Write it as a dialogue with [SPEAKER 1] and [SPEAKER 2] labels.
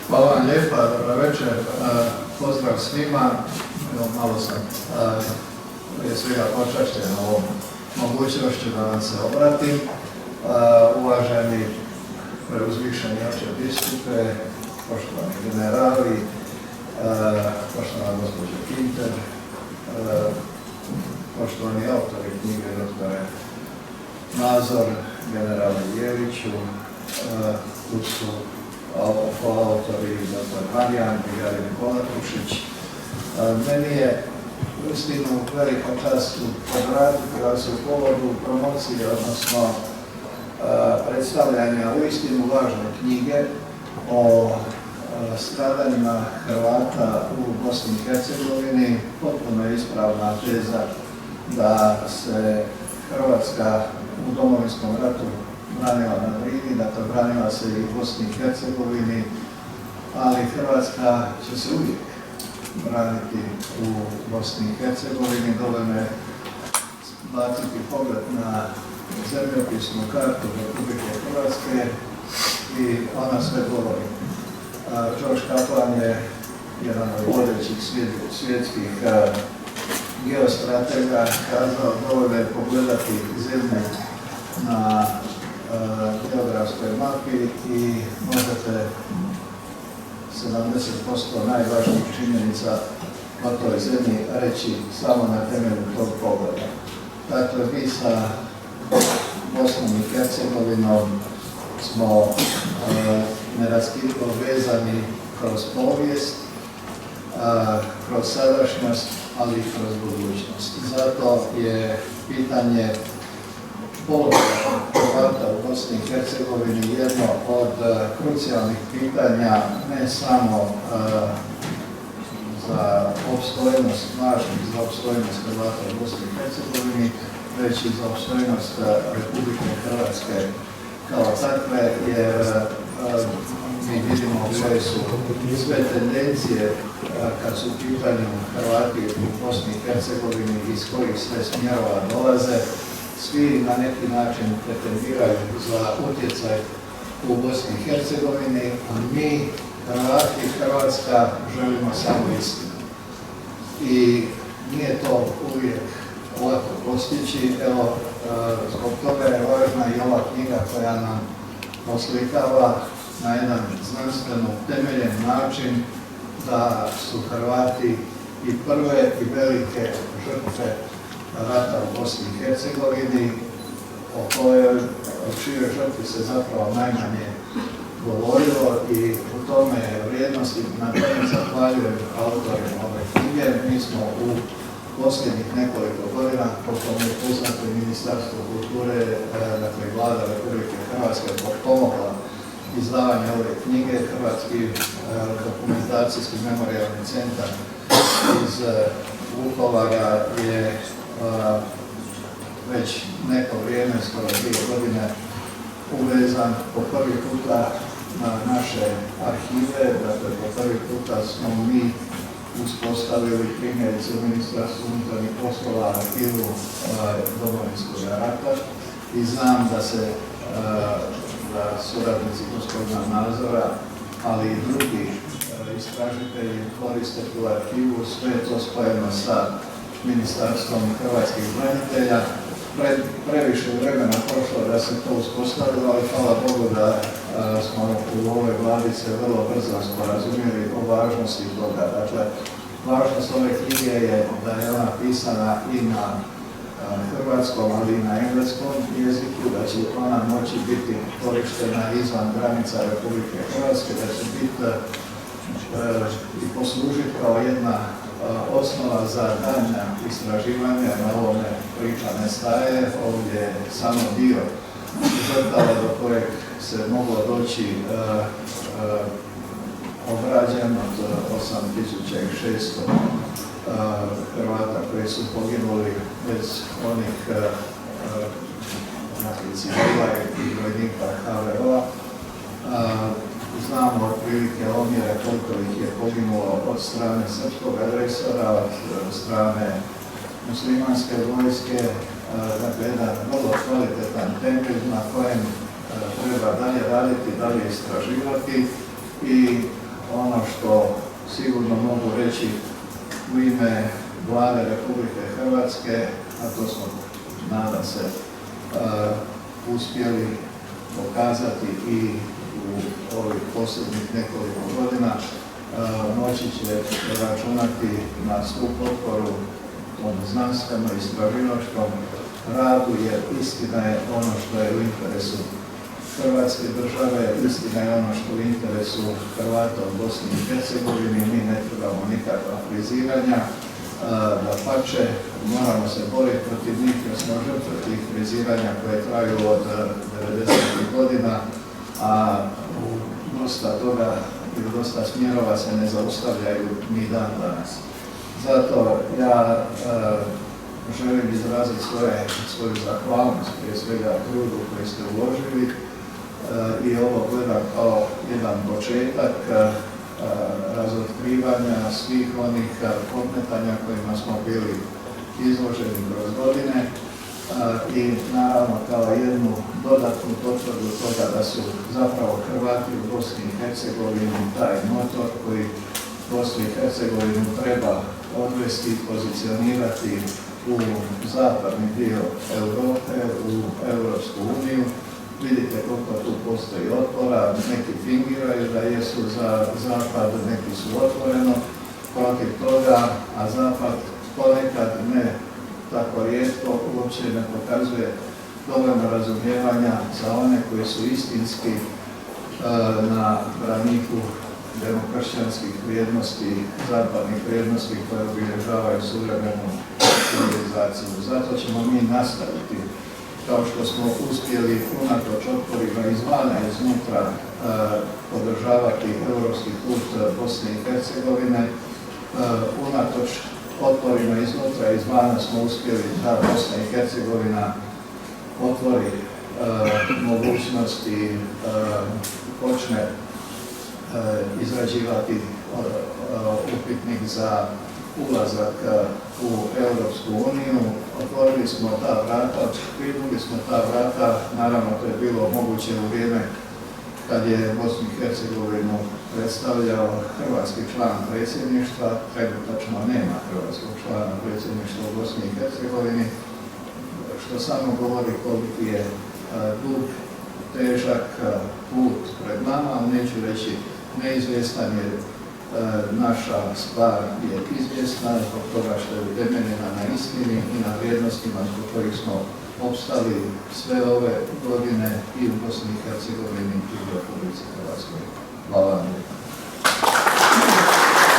[SPEAKER 1] Hvala vam lijepa, dobro večer. Pozdrav svima. Evo, malo sam prije svega počašćen ovom mogućnošću da vam se obratim. Uvaženi preuzvišeni oče biskupe, poštovani generali, poštovana gospođa Kinter, poštovani autori knjige doktore Nazor, generale Jeviću, tu su autori dr. Marijan, brigadir Nikola Krušić. Meni je uistinu velika čast obratiti vas u povodu promocije, odnosno predstavljanja uistinu važne knjige o stradanjima Hrvata u Bosni i Hercegovini. Potpuno je ispravna teza da se Hrvatska u Domovinskom ratu branila na Drini, dakle branila se i u Bosni i Hercegovini, ali Hrvatska će se uvijek braniti u Bosni i Hercegovini. Dovoljno je baciti pogled na zemljopisnu kartu Republike Hrvatske i ona sve govori. George Kaplan je jedan od vodećih svjetskih geostratega kazao dovoljno je pogledati zemlje na geografskoj mapi i možete 70% najvažnijih činjenica o toj zemlji reći samo na temelju tog pogleda. Dakle, mi sa Bosnom i Hercegovinom smo neraskidivo vezani kroz povijest, kroz sadašnjost, ali i kroz budućnost. Zato je pitanje položaja Hrvata u Bosni i Hercegovini jedno od krucijalnih pitanja, ne samo za opstojnost, važnih za opstojnost Hrvata u Bosni i Hercegovini, već i za opstojnost Republike Hrvatske kao takve, jer mi vidimo koje su sve tendencije kad su u pitanju Hrvati u Bosni i Hercegovini, iz kojih sve smjerova dolaze. Svi na neki način pretendiraju za utjecaj u Bosni i Hercegovini, a mi, Hrvati i Hrvatska, želimo samo istinu. I nije to uvijek lako postići. Evo, zbog toga je važna i ova knjiga koja nam oslikava na jedan znanstveno temeljen način da su Hrvati i prve i velike žrtve rata u Bosni i Hercegovini, o kojoj čijoj žrtvi se zapravo najmanje govorilo, i u tome je vrijednost i na tome zahvaljujem autorima ove knjige. Mi smo u posljednjih nekoliko godina, koliko mi je poznato i Ministarstvo kulture, dakle Vlada Republike Hrvatske pomogla izdavanje ove knjige. Hrvatski dokumentacijski memorijalni centar iz Vukovara je već neko vrijeme, skoro 2 godine, uvezan po prvi puta na naše arhive. Dakle, po prvi puta smo mi uspostavili primjerice u Ministarstvu unutarnjih poslova arhivu Domovinskog rata i znam da se da suradnici gospodina Nazora, ali i drugi istražitelji koriste tu arhivu. Sve je to spojeno sa Ministarstvom hrvatskih branitelja. Previše vremena prošlo da se to uspostavilo, ali hvala Bogu da smo u ovoj vladi se vrlo brzo sporazumjeli o važnosti toga. Dakle, važnost ove knjige je da je ona pisana i na hrvatskom, ali i na engleskom jeziku, da će ona moći biti korištena izvan granica Republike Hrvatske, da će biti i poslužiti kao jedna osnova za daljnja istraživanja. Na ovome priča ne staje, ovdje je samo dio žrtava do kojeg se moglo doći obrađen od 8600 Hrvata koji su poginuli bez onih civila i vojnika HVO-a. Znamo otprilike omjere koliko ih je poginulo od strane srpskog agresora, od strane muslimanske vojske. Dakle, jedan vrlo kvalitetan temelj na kojem treba dalje raditi, dalje istraživati i ono što sigurno mogu reći u ime Vlade Republike Hrvatske, a to smo, nadam se, uspjeli pokazati i u ovih posljednjih nekoliko godina, moći će računati na svu potporu tom znanstveno-istraživačkom radu, jer istina je ono što je u interesu Hrvatske države, istina je ono što je u interesu Hrvata u Bosni i Hercegovini. Mi ne trebamo nikakva friziranja, dapače, moramo se boriti protiv njih jer smo žrtve tih friziranja koje traju od 90. godina, a dosta toga ili dosta smjerova se ne zaustavljaju ni dan danas. Zato ja želim izraziti svoju zahvalnost, prije svega trudu koji ste uložili, i ovo gledam kao jedan početak razotkrivanja svih onih podmetanja kojima smo bili izloženi kroz godine i naravno kao jednu dodatnu potvrdu toga da su zapravo Hrvati u Bosni i Hercegovini taj motor koji Bosnu i Hercegovinu treba odvesti i pozicionirati u zapadni dio Europe, u Europsku uniju. Vidite koliko tu postoji otpora, neki fingiraju da jesu za zapad, neki su otvoreno protiv toga, a zapad ponekad ne tako rijetko uopće ne pokazuje dovoljno razumijevanja za one koji su istinski na braniku demokršćanskih vrijednosti, zapadnih vrijednosti koje obilježavaju suvremenu civilizaciju. Zato ćemo mi nastaviti, kao što smo uspjeli unatoč otporima izvana i iznutra podržavati europski put Bosne i Hercegovine, unatoč otporima iznutra i izvana smo uspjeli da Bosna i Hercegovina otvori mogućnosti, počne izrađivati upitnik za ulazak u Europsku uniju. Otvorili smo ta vrata, otvorili smo ta vrata, naravno to je bilo moguće u vrijeme kad je Bosnu i Hercegovinu predstavljao hrvatski član predsjedništva. Trenutačno nema hrvatskog člana predsjedništva u Bosni i Hercegovini, što samo govori koliki je dug, težak put pred nama, ali neću reći neizvjestan, jer naša stvar je izvjesna zbog toga što je utemeljena na istini i na vrijednostima zbog kojih smo opstali sve ove godine i u Bosni i Hercegovini i u Republici Hrvatskoj. Hvala vam lijepo.